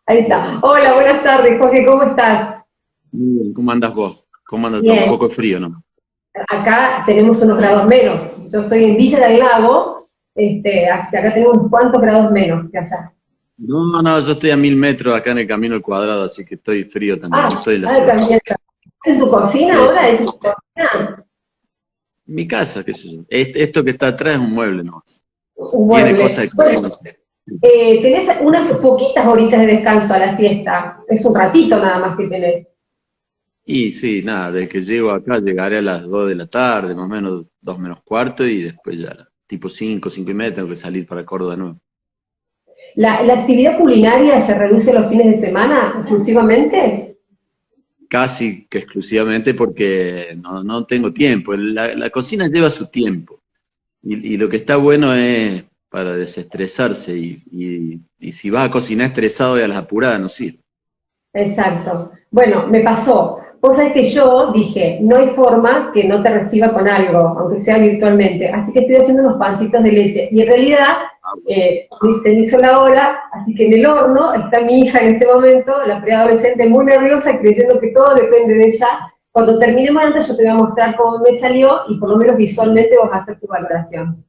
Ahí está. Hola, buenas tardes, Jorge, ¿cómo estás? Muy bien, ¿cómo andas vos? ¿Cómo andas todo? Un Bien, poco de frío, ¿no? acá tenemos unos grados menos. Yo estoy en Villa del Lago, así que acá tenemos unos cuantos grados menos que allá. No, no, yo estoy a 1000 metros acá en el Camino al Cuadrado, así que estoy frío también. Estoy en la ciudad. También. ¿Estás en tu cocina Sí, ahora? sí. ¿Es en tu cocina? Mi casa, qué sé yo. Esto que está atrás es un mueble nomás. Un Tiene cosas mueble. de Bueno, cocina. tenés unas poquitas horitas de descanso a la siesta. Es un ratito nada más que tenés. Y sí, nada, de que llego acá llegaré a las 2 de la tarde, más o menos 2 menos cuarto, y después ya, tipo 5, 5:30, tengo que salir para Córdoba de nuevo. ¿La actividad culinaria se reduce los fines de semana exclusivamente? Casi que exclusivamente porque no tengo tiempo. La cocina lleva su tiempo. Y lo que está bueno es para desestresarse y si vas a cocinar estresado y a las apuradas no sirve. Exacto. Bueno, me pasó. Vos sabés que yo dije, no hay forma que no te reciba con algo, aunque sea virtualmente. Así que estoy haciendo unos pancitos de leche. Y en realidad se me hizo la hora, así que en el horno está mi hija en este momento, la preadolescente, muy nerviosa, creyendo que todo depende de ella. Cuando terminemos antes yo te voy a mostrar cómo me salió y por lo menos visualmente vas a hacer tu valoración.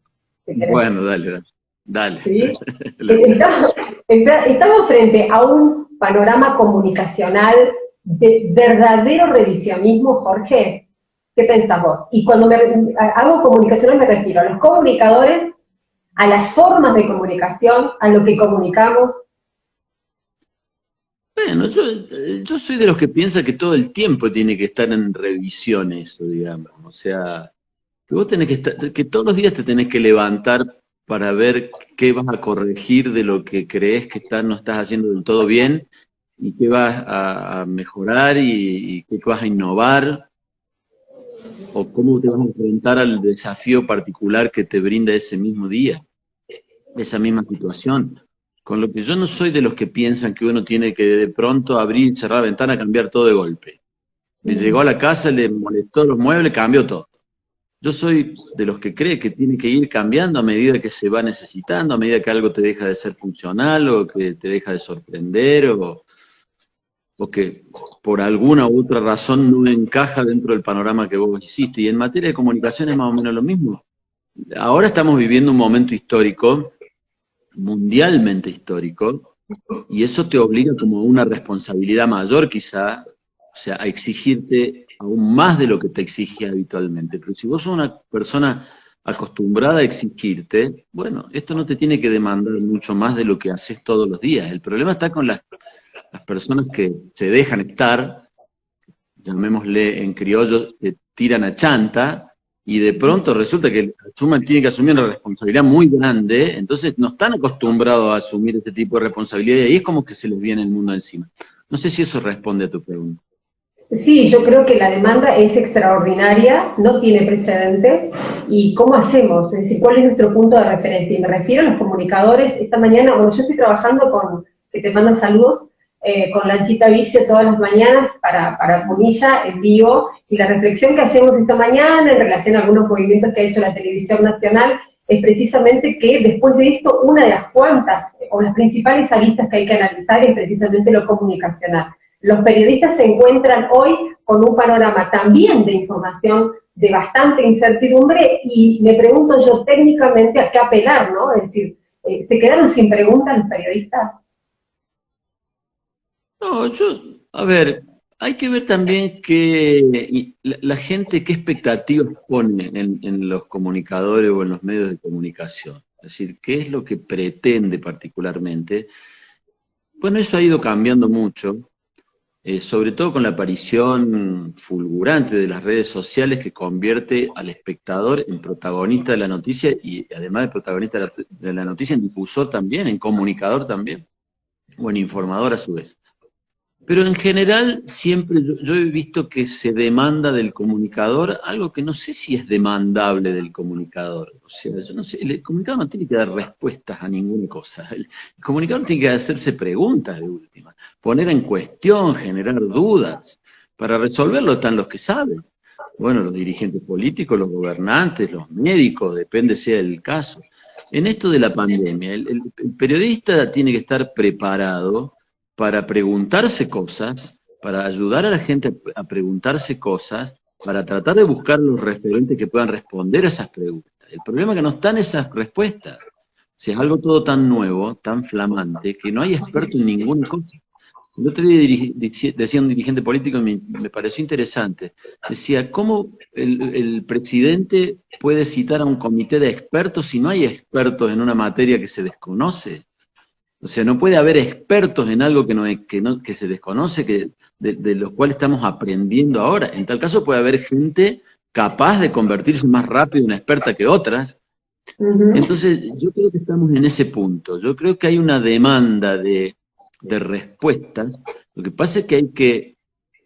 ¿Te querés? Bueno, dale, dale. Dale. ¿Sí? Lo espero. Estamos frente a un panorama comunicacional de verdadero revisionismo, Jorge. ¿Qué pensás vos? Y cuando hago comunicacional me refiero a los comunicadores, a las formas de comunicación, a lo que comunicamos. Bueno, yo soy de los que piensa que todo el tiempo tiene que estar en revisión eso, digamos. O sea, que vos tenés que estar, que todos los días te tenés que levantar para ver qué vas a corregir de lo que crees que no estás haciendo del todo bien y qué vas a mejorar y qué vas a innovar o cómo te vas a enfrentar al desafío particular que te brinda ese mismo día, esa misma situación. Con lo que yo no soy de los que piensan que uno tiene que de pronto abrir y cerrar la ventana, cambiar todo de golpe. Le llegó a la casa, le molestó los muebles, cambió todo. Yo soy de los que cree que tiene que ir cambiando a medida que se va necesitando, a medida que algo te deja de ser funcional o que te deja de sorprender o que por alguna u otra razón no encaja dentro del panorama que vos hiciste. Y en materia de comunicación es más o menos lo mismo. Ahora estamos viviendo un momento histórico, mundialmente histórico, y eso te obliga como a una responsabilidad mayor quizá, o sea, a exigirte aún más de lo que te exige habitualmente. Pero si vos sos una persona acostumbrada a exigirte, bueno, esto no te tiene que demandar mucho más de lo que haces todos los días. El problema está con las personas que se dejan estar, llamémosle en criollo, que tiran a chanta, y de pronto resulta que tienen que asumir una responsabilidad muy grande, entonces no están acostumbrados a asumir este tipo de responsabilidad, y ahí es como que se les viene el mundo encima. No sé si eso responde a tu pregunta. Sí, yo creo que la demanda es extraordinaria, no tiene precedentes. ¿Y cómo hacemos? Es decir, ¿cuál es nuestro punto de referencia? Y me refiero a los comunicadores. Esta mañana, bueno, yo estoy trabajando con, que te manda saludos, con Lanchita Vicio todas las mañanas para Punilla en vivo. Y la reflexión que hacemos esta mañana en relación a algunos movimientos que ha hecho la televisión nacional es precisamente que después de esto, una de las cuantas o las principales aristas que hay que analizar es precisamente lo comunicacional. Los periodistas se encuentran hoy con un panorama también de información de bastante incertidumbre y me pregunto yo técnicamente a qué apelar, ¿no? Es decir, ¿se quedaron sin preguntas los periodistas? No, a ver, hay que ver también que la gente qué expectativas pone en los comunicadores o en los medios de comunicación. Es decir, qué es lo que pretende particularmente. Bueno, eso ha ido cambiando mucho, sobre todo con la aparición fulgurante de las redes sociales que convierte al espectador en protagonista de la noticia y además de protagonista de la noticia, en difusor también, en comunicador también, o en informador a su vez. Pero en general siempre yo he visto que se demanda del comunicador algo que no sé si es demandable del comunicador. O sea, yo no sé, el comunicador no tiene que dar respuestas a ninguna cosa. El comunicador tiene que hacerse preguntas de última, poner en cuestión, generar dudas. Para resolverlo están los que saben. Bueno, los dirigentes políticos, los gobernantes, los médicos, depende sea el caso. En esto de la pandemia, el periodista tiene que estar preparado para preguntarse cosas, para ayudar a la gente a preguntarse cosas, para tratar de buscar los referentes que puedan responder a esas preguntas. El problema es que no están esas respuestas. Si es algo todo tan nuevo, tan flamante, que no hay experto en ninguna cosa. El otro día decía un dirigente político, y me pareció interesante, decía, ¿cómo el presidente puede citar a un comité de expertos si no hay expertos en una materia que se desconoce? O sea, no puede haber expertos en algo que se desconoce, de los cuales estamos aprendiendo ahora. En tal caso puede haber gente capaz de convertirse más rápido en experta que otras. Entonces, yo creo que estamos en ese punto. Yo creo que hay una demanda de respuestas. Lo que pasa es que hay que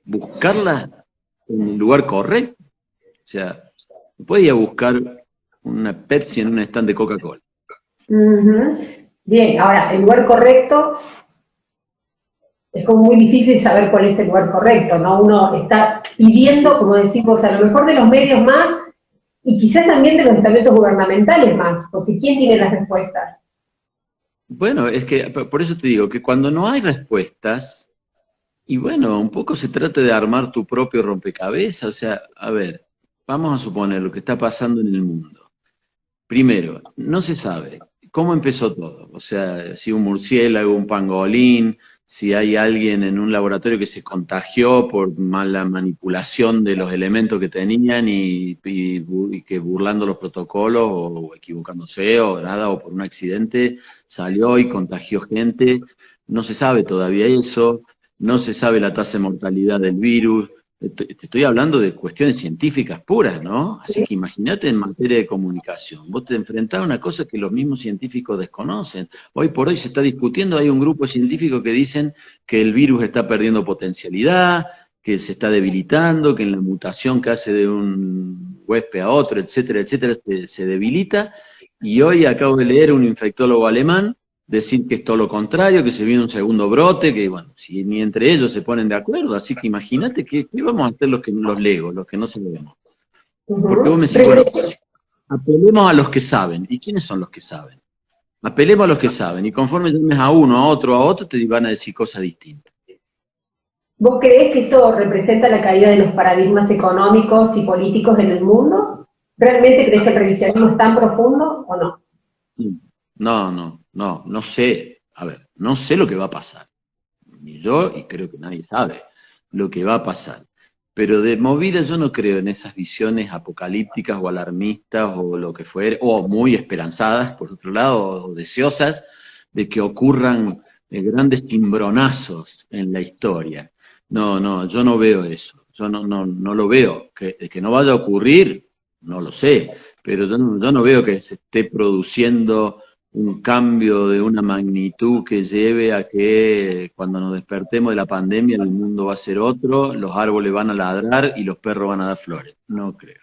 buscarlas en el lugar correcto. O sea, no puedes ir a buscar una Pepsi en un stand de Coca-Cola. Bien, ahora, el lugar correcto, es como muy difícil saber cuál es el lugar correcto, ¿no? Uno está pidiendo, como decimos, a lo mejor de los medios más, y quizás también de los estamentos gubernamentales más, porque ¿quién tiene las respuestas? Bueno, es que por eso te digo que cuando no hay respuestas, y bueno, un poco se trata de armar tu propio rompecabezas, o sea, a ver, vamos a suponer lo que está pasando en el mundo. Primero, no se sabe cómo empezó todo, o sea, si un murciélago, un pangolín, si hay alguien en un laboratorio que se contagió por mala manipulación de los elementos que tenían y que burlando los protocolos o equivocándose o nada, o por un accidente salió y contagió gente. No se sabe todavía eso, no se sabe la tasa de mortalidad del virus. Te estoy hablando de cuestiones científicas puras, ¿no? Así que imagínate en materia de comunicación. Vos te enfrentás a una cosa que los mismos científicos desconocen. Hoy por hoy se está discutiendo, hay un grupo científico que dicen que el virus está perdiendo potencialidad, que se está debilitando, que en la mutación que hace de un huésped a otro, etcétera, etcétera, se debilita. Y hoy acabo de leer un infectólogo alemán decir que es todo lo contrario, que se viene un segundo brote, que bueno, si ni entre ellos se ponen de acuerdo, así que imagínate qué vamos a hacer los legos, los que no sabemos. Porque vos me decís, bueno, apelemos a los que saben. ¿Y quiénes son los que saben? Apelemos a los que saben, y conforme llames a uno, a otro, te van a decir cosas distintas. ¿Vos creés que esto representa la caída de los paradigmas económicos y políticos en el mundo? ¿Realmente crees que el revisionismo es tan profundo o no? No sé. A ver, no sé lo que va a pasar. Ni yo, y creo que nadie sabe lo que va a pasar. Pero de movida yo no creo en esas visiones apocalípticas o alarmistas o lo que fuere, o muy esperanzadas, por otro lado, o deseosas de que ocurran grandes cimbronazos en la historia. No, yo no veo eso. Yo no lo veo. Que no vaya a ocurrir, no lo sé. Pero yo no veo que se esté produciendo un cambio de una magnitud que lleve a que cuando nos despertemos de la pandemia el mundo va a ser otro, los árboles van a ladrar y los perros van a dar flores. No creo.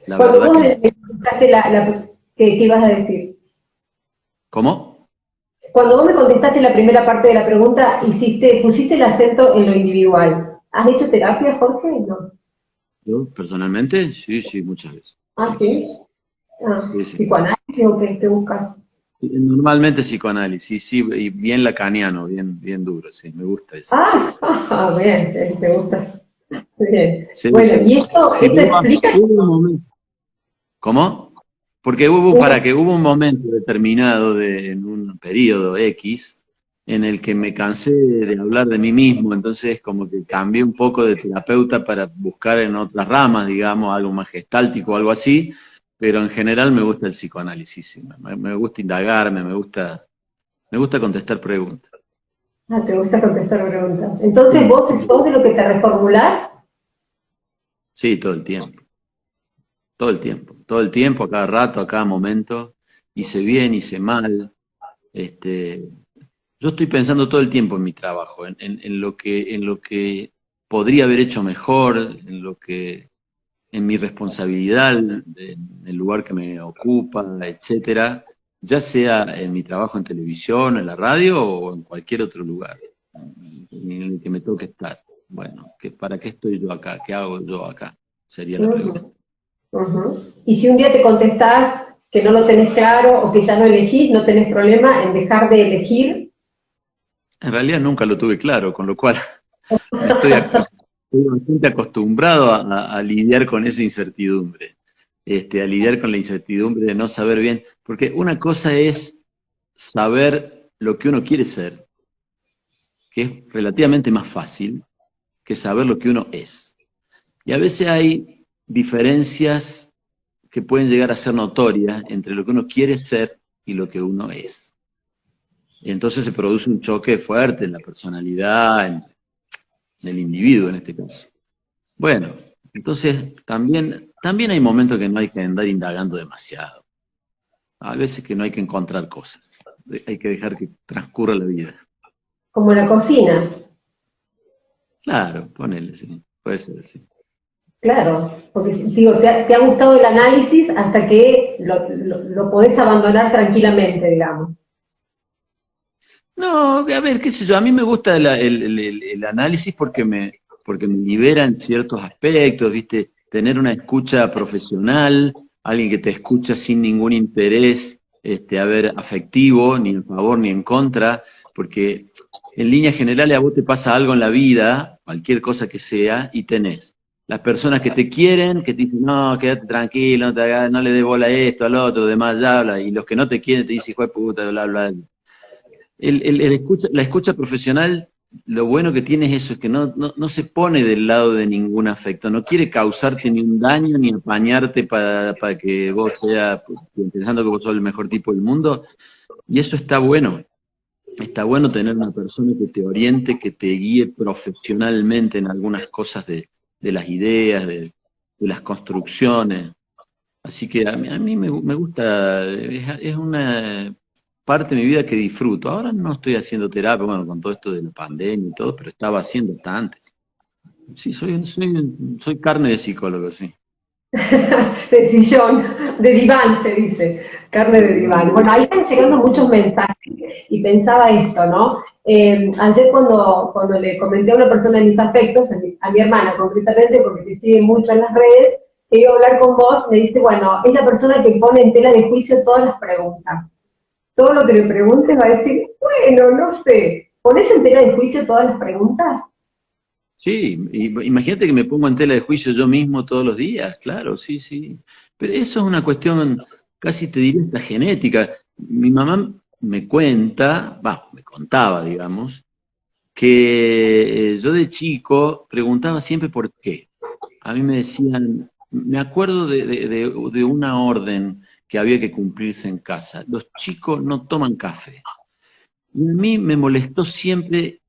La Cuando verdad vos que me contestaste ¿qué ibas a decir? ¿Cómo? Cuando vos me contestaste la primera parte de la pregunta, pusiste el acento en lo individual. ¿Has hecho terapia, Jorge? No. ¿Yo personalmente? Sí, muchas veces. ¿Ah, sí? Ah, Sí. ¿psicoanálisis o qué te buscas? Normalmente psicoanálisis, sí, y bien lacaniano, bien duro, sí, me gusta eso. Bien, te gusta. Bien. Sí, Bueno, sí. y esto explica... ¿Cómo? Porque hubo un momento determinado en un periodo X en el que me cansé de hablar de mí mismo, entonces como que cambié un poco de terapeuta para buscar en otras ramas, digamos, algo más gestáltico o algo así, pero en general me gusta el psicoanálisis, sí, me gusta indagarme, me gusta contestar preguntas. te gusta contestar preguntas. Entonces, ¿vos sos de lo que te reformulás? Sí, todo el tiempo. Todo el tiempo, a cada rato, a cada momento, hice bien, hice mal. Yo estoy pensando todo el tiempo en mi trabajo, en lo que podría haber hecho mejor, en mi responsabilidad, en el lugar que me ocupa, etcétera, ya sea en mi trabajo en televisión, en la radio o en cualquier otro lugar en el que me toque estar. Bueno, ¿para qué estoy yo acá? ¿Qué hago yo acá? Sería la pregunta. Y si un día te contestás que no lo tenés claro o que ya no elegís, ¿no tenés problema en dejar de elegir? En realidad nunca lo tuve claro, con lo cual estoy bastante acostumbrado a lidiar con esa incertidumbre, a lidiar con la incertidumbre de no saber bien, porque una cosa es saber lo que uno quiere ser, que es relativamente más fácil que saber lo que uno es. Y a veces hay diferencias que pueden llegar a ser notorias entre lo que uno quiere ser y lo que uno es. Y entonces se produce un choque fuerte en la personalidad, en el individuo en este caso. Bueno, entonces también hay momentos que no hay que andar indagando demasiado. Hay veces que no hay que encontrar cosas. Hay que dejar que transcurra la vida. Como la cocina. Claro, ponele, sí. Puede ser, sí. Claro, porque digo, te ha gustado el análisis hasta que lo podés abandonar tranquilamente, digamos. No, a ver, qué sé yo, a mí me gusta el análisis porque me libera en ciertos aspectos, ¿viste? Tener una escucha profesional, alguien que te escucha sin ningún interés, a ver, afectivo, ni en favor ni en contra, porque en líneas generales a vos te pasa algo en la vida, cualquier cosa que sea, y tenés las personas que te quieren, que te dicen, no, quédate tranquilo, no le dé bola a esto, al otro, demás ya habla, y los que no te quieren te dicen, hijo de puta, bla, bla, bla. La escucha profesional, lo bueno que tiene es eso, es que no se pone del lado de ningún afecto, no quiere causarte ni un daño, ni apañarte para que vos seas, pensando que vos sos el mejor tipo del mundo, y eso está bueno tener una persona que te oriente, que te guíe profesionalmente en algunas cosas de las ideas, de las construcciones, así que a mí me gusta, es una parte de mi vida que disfruto. Ahora no estoy haciendo terapia, bueno, con todo esto de la pandemia y todo, pero estaba haciendo hasta antes. Sí, soy carne de psicólogo, sí. De sillón, de diván se dice, carne de diván. Bueno, ahí están llegando muchos mensajes y pensaba esto, ¿no? Ayer cuando le comenté a una persona de mis afectos, a mi hermana concretamente, porque te sigue mucho en las redes, que iba a hablar con vos, me dice, bueno, es la persona que pone en tela de juicio todas las preguntas. Todo lo que le preguntes va a decir, bueno, no sé, ¿pones en tela de juicio todas las preguntas? Sí, imagínate que me pongo en tela de juicio yo mismo todos los días, claro, sí, sí. Pero eso es una cuestión, casi te diría, hasta genética. Mi mamá me cuenta, me contaba, digamos, que yo de chico preguntaba siempre por qué. A mí me decían, me acuerdo de una orden que había que cumplirse en casa. Los chicos no toman café. Y a mí me molestó siempre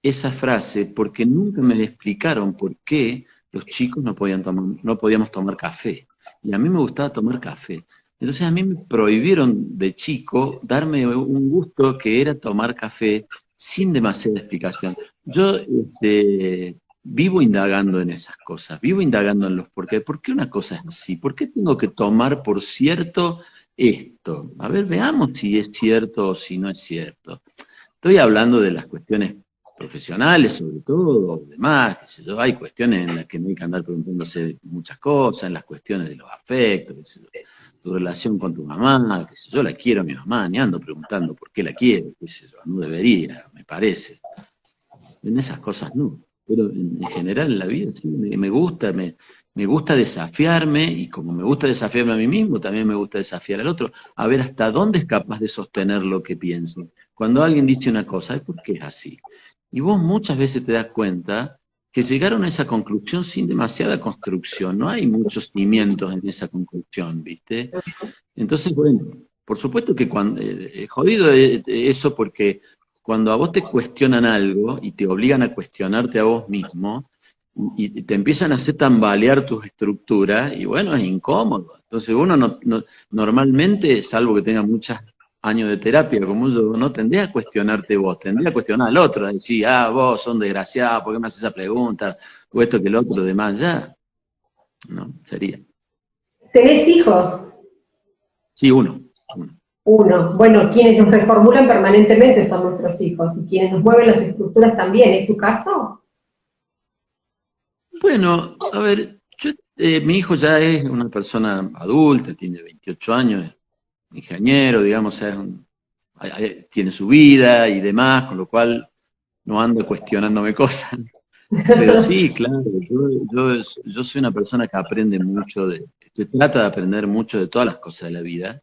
esa frase porque nunca me explicaron por qué los chicos no podíamos tomar café. Y a mí me gustaba tomar café. Entonces a mí me prohibieron de chico darme un gusto que era tomar café sin demasiada explicación. Yo vivo indagando en esas cosas, vivo indagando en los por qué. ¿Por qué una cosa es así? ¿Por qué tengo que tomar por cierto esto? A ver, veamos si es cierto o si no es cierto. Estoy hablando de las cuestiones profesionales, sobre todo, o demás, qué sé yo. Hay cuestiones en las que no hay que andar preguntándose muchas cosas, en las cuestiones de los afectos, qué sé yo, tu relación con tu mamá, qué sé yo, la quiero a mi mamá, ni ando preguntando por qué la quiero, qué sé yo, no debería, me parece. En esas cosas no, pero en general en la vida sí, me gusta desafiarme, y como me gusta desafiarme a mí mismo, también me gusta desafiar al otro, a ver hasta dónde es capaz de sostener lo que pienso. Cuando alguien dice una cosa, ¿es por qué es así? Y vos muchas veces te das cuenta que llegaron a esa conclusión sin demasiada construcción, no hay muchos cimientos en esa conclusión, ¿viste? Entonces, bueno, por supuesto que cuando, jodido eso porque cuando a vos te cuestionan algo y te obligan a cuestionarte a vos mismo y te empiezan a hacer tambalear tus estructuras, y bueno, es incómodo. Entonces uno normalmente, salvo que tenga muchos años de terapia como yo, no tendría a cuestionarte vos, tendría a cuestionar al otro, a decir, vos sos un desgraciado, ¿por qué me haces esa pregunta? O esto que el otro, demás, ya. No, sería. ¿Tenés hijos? Sí, uno. Uno. Bueno, quienes nos reformulan permanentemente son nuestros hijos y quienes nos mueven las estructuras también. ¿Es tu caso? Bueno, a ver, mi hijo ya es una persona adulta, tiene 28 años, es ingeniero, digamos, tiene su vida y demás, con lo cual no anda cuestionándome cosas. Pero sí, claro, yo soy una persona que aprende mucho, que trata de aprender mucho de todas las cosas de la vida,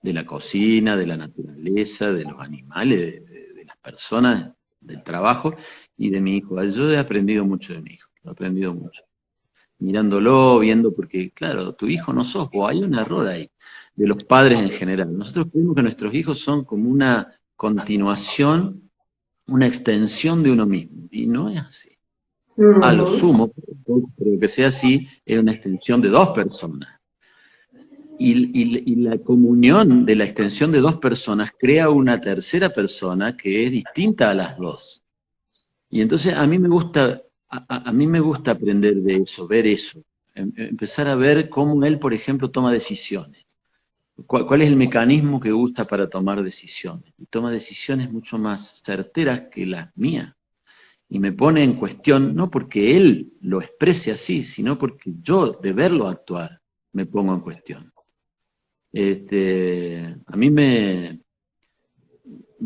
de la cocina, de la naturaleza, de los animales, de las personas, del trabajo y de mi hijo. Yo he aprendido mucho de mi hijo, he aprendido mucho. Mirándolo, viendo, porque claro, tu hijo no sos vos, hay un error ahí, de los padres en general. Nosotros creemos que nuestros hijos son como una continuación, una extensión de uno mismo, y no es así. A lo sumo, creo que sea así, es una extensión de dos personas. Y la comunión de la extensión de dos personas crea una tercera persona que es distinta a las dos. Y entonces a mí me gusta, a mí me gusta aprender de eso, ver eso, empezar a ver cómo él, por ejemplo, toma decisiones. ¿Cuál es el mecanismo que usa para tomar decisiones? Y toma decisiones mucho más certeras que las mías. Y me pone en cuestión, no porque él lo exprese así, sino porque yo, de verlo actuar, me pongo en cuestión. A mí me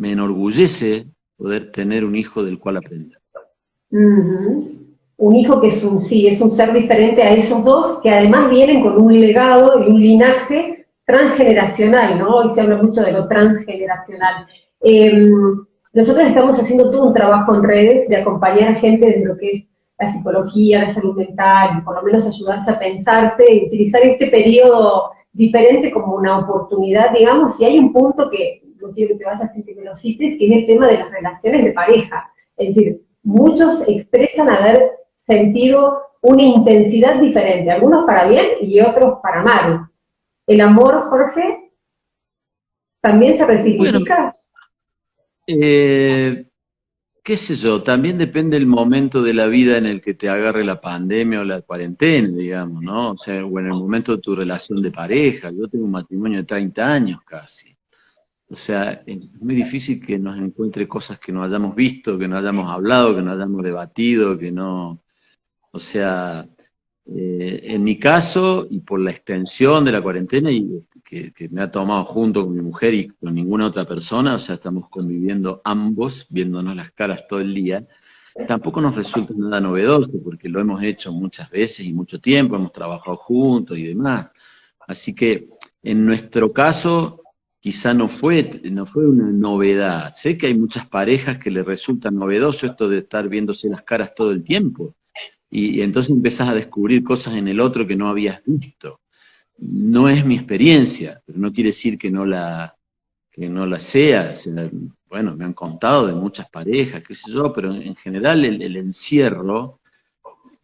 enorgullece poder tener un hijo del cual aprender. Un hijo que es es un ser diferente a esos dos, que además vienen con un legado y un linaje transgeneracional, ¿no? Hoy se habla mucho de lo transgeneracional. Nosotros estamos haciendo todo un trabajo en redes de acompañar a gente de lo que es la psicología, la salud mental, y por lo menos ayudarse a pensarse y utilizar este periodo diferente como una oportunidad, digamos, y hay un punto que no quiero que te vayas sin que me lo cites, que es el tema de las relaciones de pareja. Es decir, muchos expresan haber sentido una intensidad diferente, algunos para bien y otros para mal. ¿El amor, Jorge, también se reciproca? Qué sé yo, también depende del momento de la vida en el que te agarre la pandemia o la cuarentena, digamos, ¿no? O sea, o en el momento de tu relación de pareja. Yo tengo un matrimonio de 30 años casi. O sea, es muy difícil que nos encuentre cosas que no hayamos visto, que no hayamos hablado, que no hayamos debatido, que no... O sea, en mi caso, y por la extensión de la cuarentena, y que me ha tomado junto con mi mujer y con ninguna otra persona, o sea, estamos conviviendo ambos, viéndonos las caras todo el día, tampoco nos resulta nada novedoso, porque lo hemos hecho muchas veces y mucho tiempo, hemos trabajado juntos y demás. Así que, en nuestro caso, quizá no fue una novedad. Sé que hay muchas parejas que les resulta novedoso esto de estar viéndose las caras todo el tiempo. Y entonces empezás a descubrir cosas en el otro que no habías visto. No es mi experiencia, pero no quiere decir que no la sea. O sea, bueno, me han contado de muchas parejas, qué sé yo, pero en general el encierro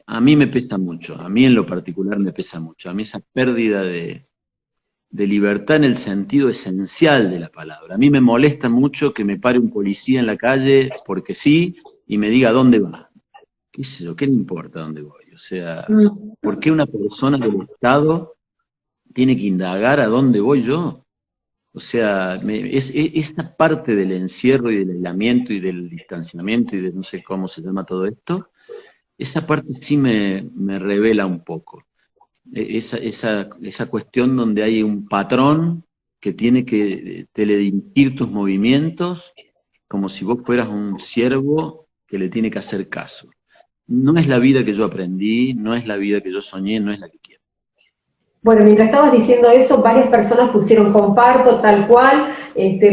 a mí me pesa mucho, a mí en lo particular me pesa mucho. A mí esa pérdida de libertad en el sentido esencial de la palabra. A mí me molesta mucho que me pare un policía en la calle porque sí y me diga dónde va. ¿Qué sé yo? ¿Qué le importa dónde voy? O sea, ¿por qué una persona del Estado tiene que indagar a dónde voy yo? O sea, esa parte del encierro y del aislamiento y del distanciamiento y de no sé cómo se llama todo esto, esa parte sí me revela un poco. Esa cuestión donde hay un patrón que tiene que teledirigir tus movimientos como si vos fueras un siervo que le tiene que hacer caso. No es la vida que yo aprendí, no es la vida que yo soñé, no es la que quiero. Bueno, mientras estabas diciendo eso, varias personas pusieron comparto, tal cual,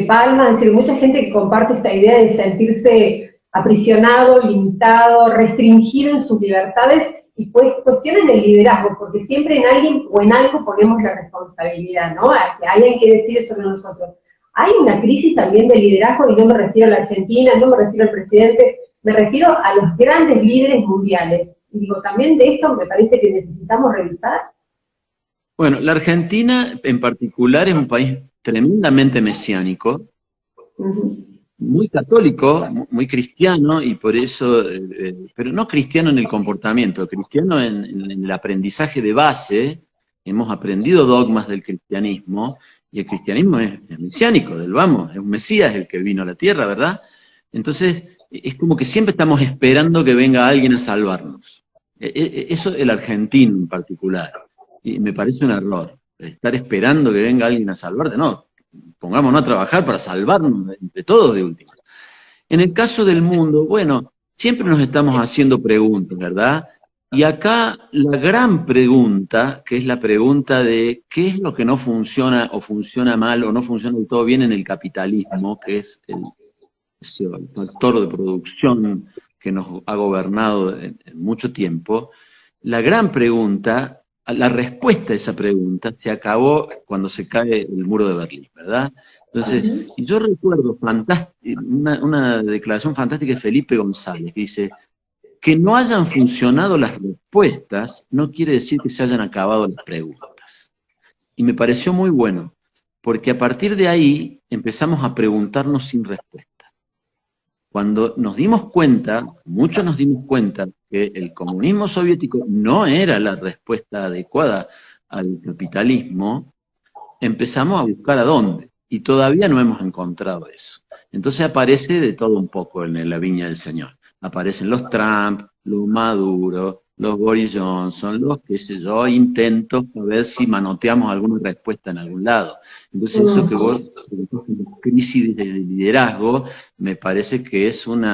palmas, es decir, mucha gente que comparte esta idea de sentirse aprisionado, limitado, restringido en sus libertades, y pues cuestionan el liderazgo, porque siempre en alguien o en algo ponemos la responsabilidad, ¿no? O sea, hay alguien que decide sobre nosotros. Hay una crisis también de liderazgo, y no me refiero a la Argentina, no me refiero al presidente, me refiero a los grandes líderes mundiales. Y digo, también de esto me parece que necesitamos revisar. Bueno, la Argentina en particular es un país tremendamente mesiánico, muy católico, muy cristiano, y por eso, pero no cristiano en el comportamiento, cristiano en el aprendizaje de base. Hemos aprendido dogmas del cristianismo, y el cristianismo es mesiánico, es un Mesías el que vino a la tierra, ¿verdad? Entonces, es como que siempre estamos esperando que venga alguien a salvarnos. Eso el argentino en particular. Y me parece un error, estar esperando que venga alguien a salvarte, no, pongámonos a trabajar para salvarnos entre todos de última. En el caso del mundo, bueno, siempre nos estamos haciendo preguntas, ¿verdad? Y acá la gran pregunta, que es la pregunta de qué es lo que no funciona o funciona mal o no funciona del todo bien en el capitalismo, que es el factor de producción que nos ha gobernado en mucho tiempo, la gran pregunta, la respuesta a esa pregunta se acabó cuando se cae el muro de Berlín, ¿verdad? Entonces, y yo recuerdo una declaración fantástica de Felipe González, que dice, que no hayan funcionado las respuestas no quiere decir que se hayan acabado las preguntas. Y me pareció muy bueno, porque a partir de ahí empezamos a preguntarnos sin respuesta. Cuando nos dimos cuenta, muchos nos dimos cuenta, que el comunismo soviético no era la respuesta adecuada al capitalismo, empezamos a buscar a dónde, y todavía no hemos encontrado eso. Entonces aparece de todo un poco en la viña del Señor. Aparecen los Trump, los Maduro, los Boris Johnson, los qué sé yo, intentos a ver si manoteamos alguna respuesta en algún lado. Entonces esto que vos, crisis de liderazgo, me parece que es un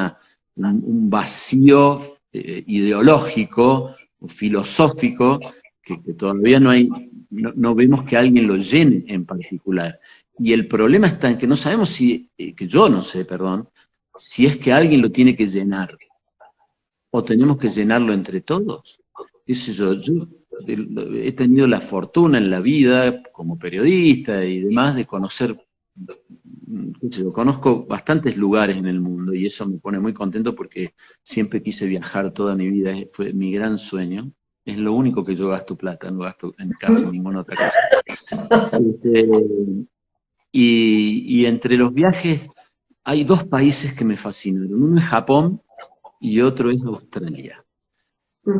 vacío ideológico o filosófico que todavía no vemos que alguien lo llene en particular. Y el problema está en que no sabemos que yo no sé, perdón, si es que alguien lo tiene que llenar, o tenemos que llenarlo entre todos. ¿Qué sé yo? Yo he tenido la fortuna en la vida, como periodista y demás, de conocer, qué sé yo, conozco bastantes lugares en el mundo, y eso me pone muy contento porque siempre quise viajar toda mi vida, fue mi gran sueño. Es lo único que yo gasto plata, no gasto en casi ninguna otra cosa. Y entre los viajes hay dos países que me fascinaron. Uno es Japón y otro es Australia.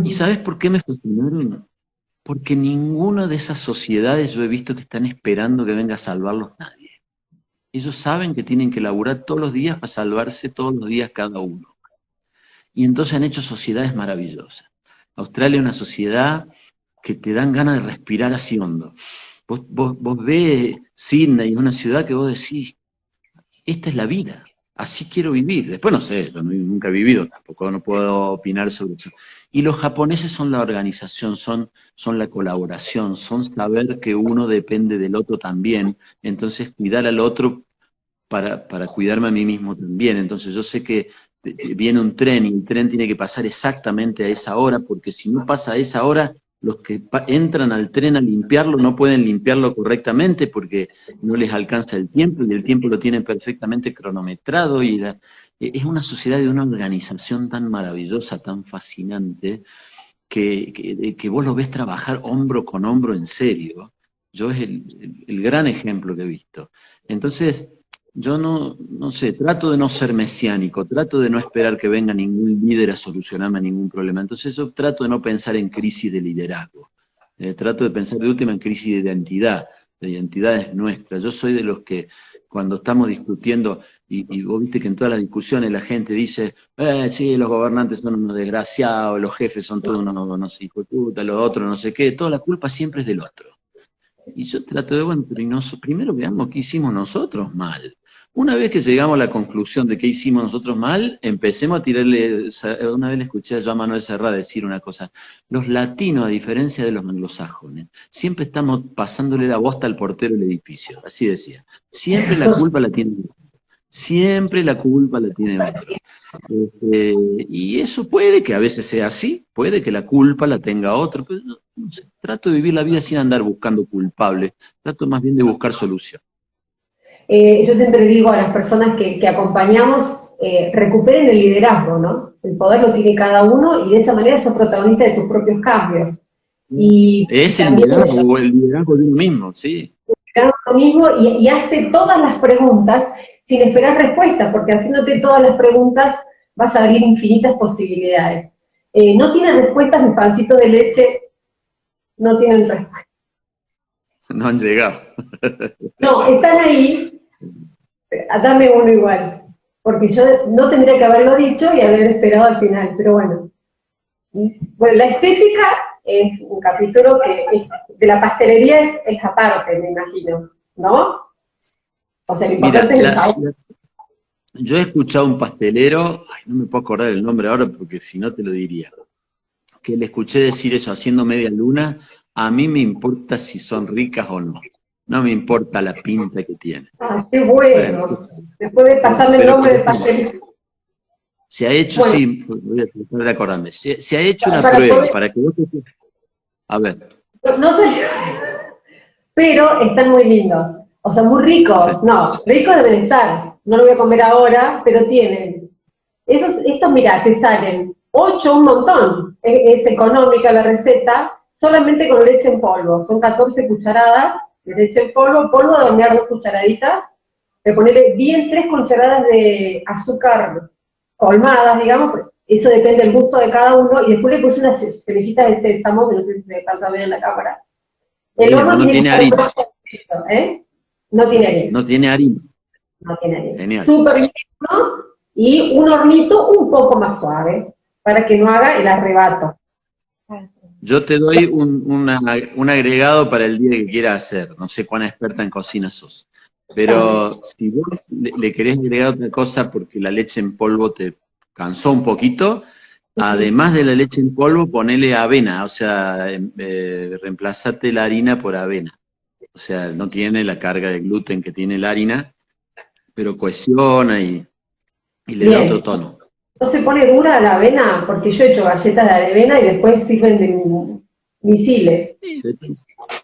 ¿Y sabes por qué me fascinaron? Porque ninguna de esas sociedades yo he visto que están esperando que venga a salvarlos nadie. Ellos saben que tienen que laburar todos los días para salvarse todos los días cada uno. Y entonces han hecho sociedades maravillosas. Australia es una sociedad que te dan ganas de respirar así hondo. Vos ves Sydney, una ciudad que vos decís, esta es la vida, así quiero vivir. Después no sé, yo nunca he vivido, tampoco no puedo opinar sobre eso. Y los japoneses son la organización, son la colaboración, son saber que uno depende del otro también, entonces cuidar al otro para cuidarme a mí mismo también. Entonces yo sé que viene un tren y el tren tiene que pasar exactamente a esa hora, porque si no pasa a esa hora, los que entran al tren a limpiarlo no pueden limpiarlo correctamente porque no les alcanza el tiempo, y el tiempo lo tienen perfectamente cronometrado, y es una sociedad de una organización tan maravillosa, tan fascinante, que vos lo ves trabajar hombro con hombro en serio. Yo es el gran ejemplo que he visto. Entonces, yo no sé, trato de no ser mesiánico, trato de no esperar que venga ningún líder a solucionarme ningún problema. Entonces yo trato de no pensar en crisis de liderazgo. Trato de pensar de última en crisis de identidades nuestras. Yo soy de los que cuando estamos discutiendo, y vos viste que en todas las discusiones la gente dice, sí, los gobernantes son unos desgraciados, los jefes son todos unos hijos de puta, los otros no sé qué, toda la culpa siempre es del otro. Y yo trato de, bueno, pero primero veamos qué hicimos nosotros mal. Una vez que llegamos a la conclusión de qué hicimos nosotros mal, empecemos a tirarle. Una vez le escuché yo a Manuel Serrat decir una cosa: los latinos, a diferencia de los anglosajones, siempre estamos pasándole la bosta al portero del edificio, así decía. Siempre la culpa la tiene otro. Siempre la culpa la tiene otro. Y eso puede que a veces sea así, puede que la culpa la tenga otro, pero no sé, trato de vivir la vida sin andar buscando culpables, trato más bien de buscar solución. Yo siempre digo a las personas que acompañamos, recuperen el liderazgo, ¿no? El poder lo tiene cada uno y de esa manera sos protagonista de tus propios cambios. Y es el liderazgo de uno mismo, sí. Lo mismo y hazte todas las preguntas sin esperar respuestas, porque haciéndote todas las preguntas vas a abrir infinitas posibilidades. No tienen respuestas mis pancitos de leche, no tienen respuestas. No han llegado. No, están ahí, dame uno igual, porque yo no tendría que haberlo dicho y haber esperado al final, pero bueno. Bueno, la estética es un capítulo que de la pastelería es aparte, me imagino, ¿no? O sea, lo importante es el sabor. Yo he escuchado un pastelero, ay, no me puedo acordar el nombre ahora porque si no te lo diría, que le escuché decir eso haciendo media luna, a mí me importa si son ricas o no, no me importa la pinta que tienen. Ah, qué Bueno, bueno. Después de pasarme el pero nombre por de ejemplo, pastel. se ha hecho, Bueno, sí, voy a tratar de acordarme, se ha hecho una para prueba poder, para que vos te... A ver, no sé, pero están muy lindos. O sea, muy sí. ricos. No, ricos deben estar. No lo voy a comer ahora, pero tienen. Estos, mira, te salen 8 un montón. Es económica la receta, solamente con leche en polvo. Son 14 cucharadas de leche en polvo, polvo de hornear 2 cucharaditas, de ponerle bien 3 cucharadas de azúcar colmadas, digamos, eso depende del gusto de cada uno, y después le puse unas semillitas de sésamo, que no sé si se me alcanza a ver en la cámara. El Bien, horno no tiene que tiene estar un harina, poco fresco, ¿eh? No tiene harina. no tiene harina, No tiene harina. genial. Súper lindo y un hornito un poco más suave para que no haga el arrebato. Yo te doy un agregado para el día que quieras hacer. No sé cuán experta en cocina sos. Dale. Pero si vos le querés agregar otra cosa porque la leche en polvo te cansó un poquito, además de la leche en polvo, ponele avena. O sea, reemplazate la harina por avena. O sea, no tiene la carga de gluten que tiene la harina, pero cohesiona y le da otro Bien. tono. No se pone dura la avena porque yo he hecho galletas de avena y después sirven de misiles.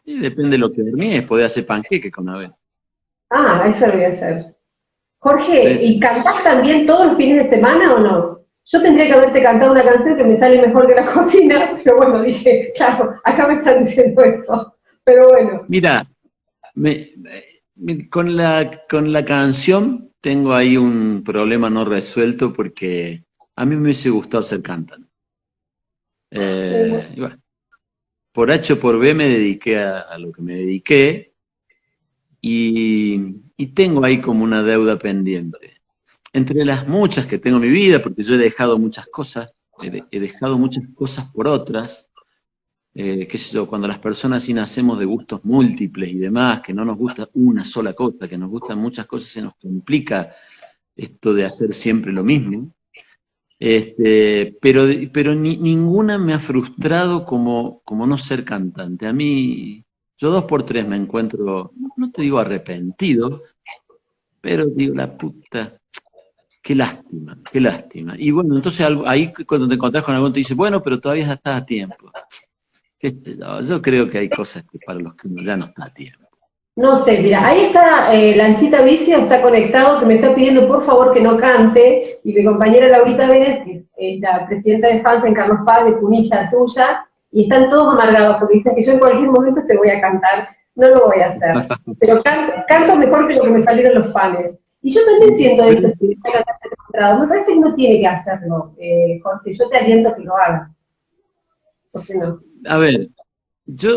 Y depende de lo que hornees, podés hacer panqueque con avena. Ah, eso lo voy a hacer. Sí, Jorge, ¿y sí. cantás también todos los fines de semana o no? Yo tendría que haberte cantado una canción que me sale mejor que la cocina, pero bueno, dije, claro, acá me están diciendo eso. Pero bueno, Mira, con la canción tengo ahí un problema no resuelto porque a mí me hubiese gustado ser cantante. Y bueno, por H o por B me dediqué a lo que me dediqué y tengo ahí como una deuda pendiente. Entre las muchas que tengo en mi vida, porque yo he dejado muchas cosas, he dejado muchas cosas por otras, qué sé yo, cuando las personas sí nacemos de gustos múltiples y demás, que no nos gusta una sola cosa, que nos gustan muchas cosas, se nos complica esto de hacer siempre lo mismo. Pero ninguna me ha frustrado como no ser cantante. A mí, yo dos por tres me encuentro, no te digo arrepentido, pero digo, la puta, qué lástima, qué lástima. Y bueno, entonces ahí cuando te encontrás con algo te dice, bueno, pero todavía estás a tiempo. ¿Qué sé yo? Yo creo que hay cosas que para los que uno ya no está a tiempo. no sé, ¿Qué mira, sé ahí está Lanchita Vicia, está conectado, que me está pidiendo por favor que no cante, y mi compañera Laurita Vélez, que es la presidenta de fans en Carlos Paz, de Punilla Tuya, y están todos amargados, porque dicen que yo en cualquier momento te voy a cantar, no lo voy a hacer, pero canto mejor que lo que me salieron los panes. Y yo también yo? siento Pero eso, es que, me parece que no tiene que hacerlo, Jorge, yo te aliento a que lo hagas, ¿por qué no? a ver, yo,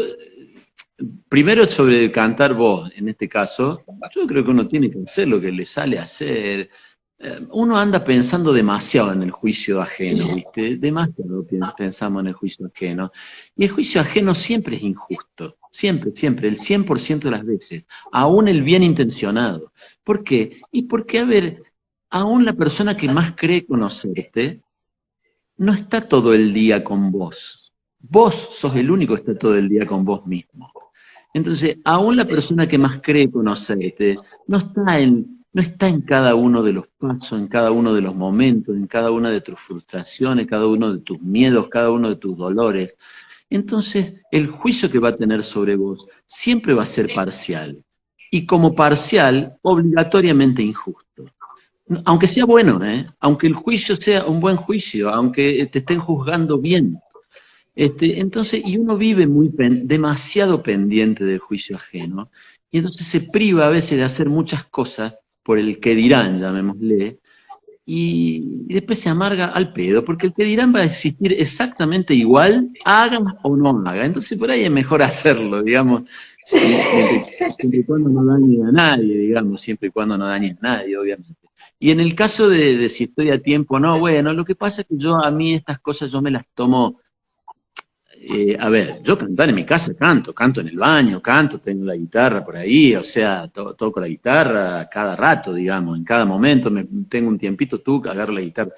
primero sobre cantar voz, en este caso, yo creo que uno tiene que hacer lo que le sale a hacer. Uno anda pensando demasiado en el juicio ajeno, ¿viste? Demasiado pensamos en el juicio ajeno. Y el juicio ajeno siempre es injusto, siempre, siempre, el 100% de las veces, aún el bien intencionado. ¿Por qué? Y porque, a ver, aún la persona que más cree conocerte, no está todo el día con vos. Vos sos el único que está todo el día con vos mismo. Entonces, aún la persona que más cree conocerte no está en cada uno de los pasos, en cada uno de los momentos, en cada una de tus frustraciones, cada uno de tus miedos, cada uno de tus dolores. Entonces, el juicio que va a tener sobre vos siempre va a ser parcial. Y como parcial, obligatoriamente injusto. Aunque sea bueno, ¿eh? Aunque el juicio sea un buen juicio, aunque te estén juzgando bien. Entonces, y uno vive demasiado pendiente del juicio ajeno, y entonces se priva a veces de hacer muchas cosas por el que dirán, llamémosle, y después se amarga al pedo, porque el que dirán va a existir exactamente igual, haga o no haga. Entonces por ahí es mejor hacerlo, digamos, siempre y cuando no dañe a nadie, digamos, siempre y cuando no dañe a nadie, obviamente. Y en el caso de si estoy a tiempo o no, bueno, lo que pasa es que yo a mí estas cosas yo me las tomo A ver, yo cantar en mi casa canto en el baño, tengo la guitarra por ahí, o sea, toco la guitarra cada rato, digamos, en cada momento, tengo un tiempito, agarro la guitarra.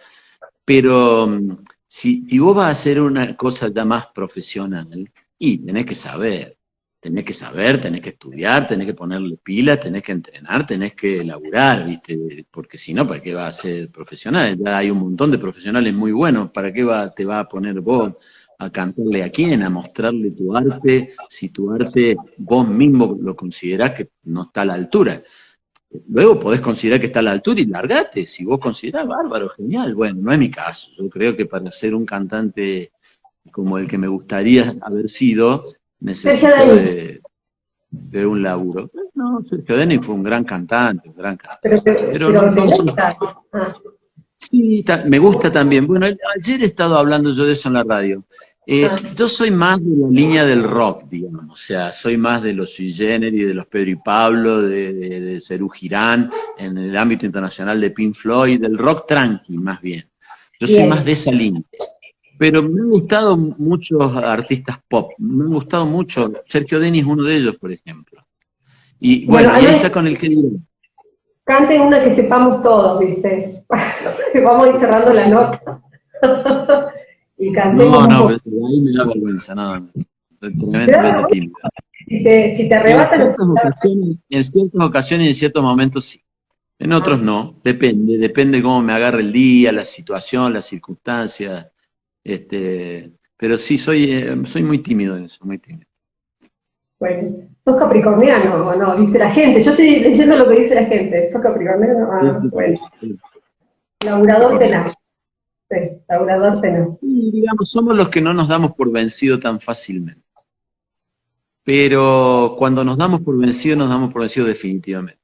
Pero si vos vas a hacer una cosa ya más profesional, y tenés que saber, tenés que estudiar, tenés que ponerle pilas, tenés que entrenar, tenés que laburar, ¿viste? Porque si no, ¿para qué vas a ser profesional? Ya hay un montón de profesionales muy buenos, ¿para qué te va a poner vos a cantarle a quién, a mostrarle tu arte, si tu arte vos mismo lo considerás que no está a la altura? Luego podés considerar que está a la altura y largate. Si vos considerás bárbaro, genial. Bueno, no es mi caso. Yo creo que para ser un cantante como el que me gustaría haber sido, Sergio necesito Denis, de un laburo. No, Sergio Denis fue un gran cantante, un gran cantante. Pero pero te gusta. Ah, sí, me gusta también. Bueno, ayer he estado hablando yo de eso en la radio. ah. Yo soy más de la línea del rock, digamos, o sea, soy más de los Sui Generis, de los Pedro y Pablo, de Serú Girán, en el ámbito internacional de Pink Floyd, del rock tranqui, más bien. Yo soy más Bien. de esa línea. Pero me han gustado muchos artistas pop, me han gustado mucho, Sergio Denis es uno de ellos, por ejemplo. Y Bueno, bueno, y él está con el que digo. cante una que sepamos todos, dice. Vamos a ir cerrando la nota. Y cantemos No, un no, poco. pero ahí me da vergüenza, nada más. Soy ¿Te da tremendamente vergüenza? tímido. Si te arrebatan, no sé si te da En ciertas ocasiones y en ciertos momentos sí. En otros vergüenza. no. Depende cómo me agarre el día, la situación, las circunstancias. Pero sí, soy muy tímido en eso, muy tímido. Bueno, ¿sos capricorniano o no? Dice la gente. Yo estoy leyendo lo que dice la gente. ¿Sos capricorniano? Sí, Ah, sí, bueno. sí, Laburador Capricorniano. tenaz. Sí, laburador tenaz. Y digamos, somos los que no nos damos por vencido tan fácilmente. Pero cuando nos damos por vencido definitivamente.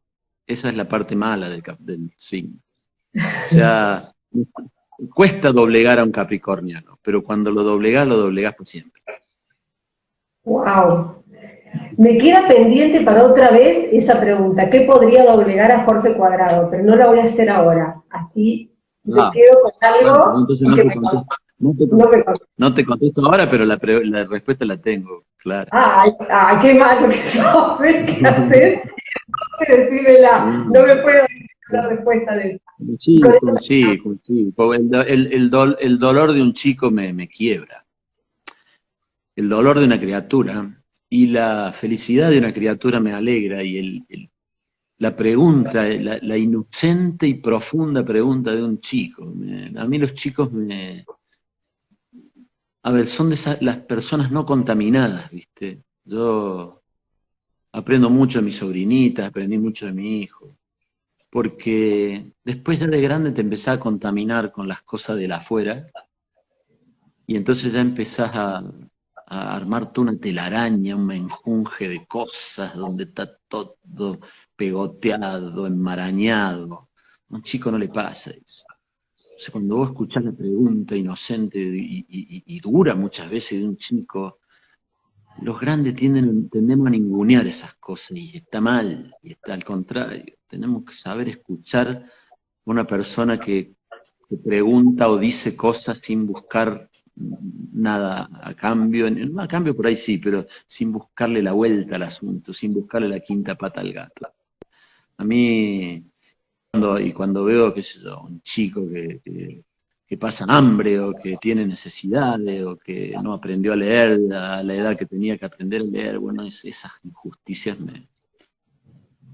Esa es la parte mala del signo. O sea, cuesta doblegar a un capricorniano, pero cuando lo doblegás por siempre. Wow. Me queda pendiente para otra vez esa pregunta. ¿Qué podría doblegar a Jorge Cuadrado? Pero no la voy a hacer ahora. Así me Ah, quedo con bueno, pero algo entonces y que me contes. no No me contes. te contesto ahora, pero la respuesta la tengo, claro. Ay, ay, qué malo que sos. ¿Ves qué haces? Decímela. No me puedo decir la respuesta de eso. Y con Sí, eso sí, sí. El dolor de un chico me quiebra. El dolor de una criatura y la felicidad de una criatura me alegra y la pregunta, la inocente y profunda pregunta de un chico. A mí los chicos a ver, son las personas no contaminadas, ¿viste? Yo aprendo mucho de mis sobrinitas, aprendí mucho de mi hijo, porque después ya de grande te empezás a contaminar con las cosas de la afuera y entonces ya empezás a armarte una telaraña, un menjunje de cosas donde está todo pegoteado, enmarañado. A un chico no le pasa eso. O sea, cuando vos escuchás la pregunta inocente y dura muchas veces de un chico, los grandes tendemos a ningunear esas cosas y está mal, y está al contrario. Tenemos que saber escuchar a una persona que pregunta o dice cosas sin buscar nada a cambio. No, a cambio por ahí sí, pero sin buscarle la vuelta al asunto, sin buscarle la quinta pata al gato. A mí, cuando veo, qué sé yo, un chico que pasa hambre o que tiene necesidades o que no aprendió a leer a la edad que tenía que aprender a leer, bueno, esas injusticias,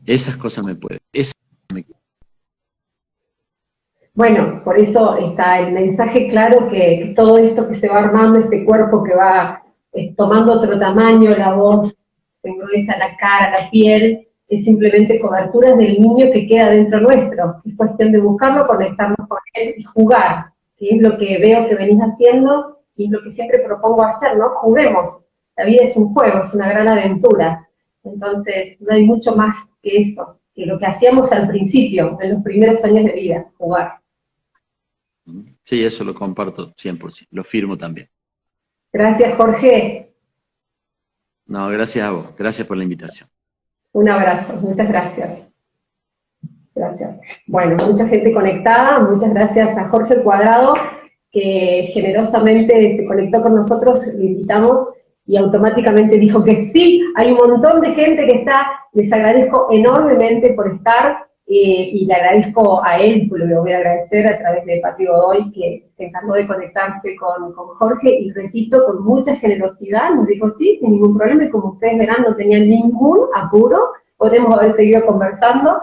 esas cosas me pueden. bueno, por eso está el mensaje claro que todo esto que se va armando, este cuerpo que va tomando otro tamaño, la voz se engruesa, la cara, la piel, es simplemente coberturas del niño que queda dentro nuestro. Es cuestión de buscarlo, conectarnos con él y jugar, que es lo que veo que venís haciendo y es lo que siempre propongo hacer, ¿no? Juguemos. La vida es un juego, es una gran aventura. Entonces, no hay mucho más que eso, que lo que hacíamos al principio, en los primeros años de vida, jugar. Sí, eso lo comparto 100%, lo firmo también. Gracias, Jorge. No, gracias a vos, gracias por la invitación. Un abrazo. Muchas gracias. Gracias. Bueno, mucha gente conectada. Muchas gracias a Jorge Cuadrado. que generosamente se conectó con nosotros, lo invitamos y automáticamente dijo que sí. Hay un montón de gente que está, les agradezco enormemente por estar, y le agradezco a él, pues lo voy a agradecer a través de Patri Godoy, que se encargó de conectarse con Jorge, y repito, con mucha generosidad, nos dijo sí, sin ningún problema, y como ustedes verán, no tenía ningún apuro, podemos haber seguido conversando.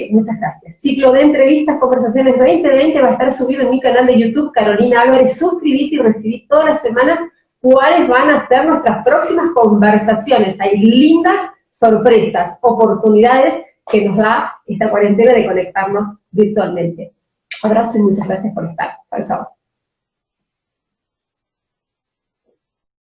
Muchas gracias. Ciclo de entrevistas, conversaciones 2020 va a estar subido en mi canal de YouTube, Carolina Álvarez. Suscribite y recibí todas las semanas cuáles van a ser nuestras próximas conversaciones. Hay lindas sorpresas, oportunidades que nos da esta cuarentena de conectarnos virtualmente. Abrazo y muchas gracias por estar. Chao, chao.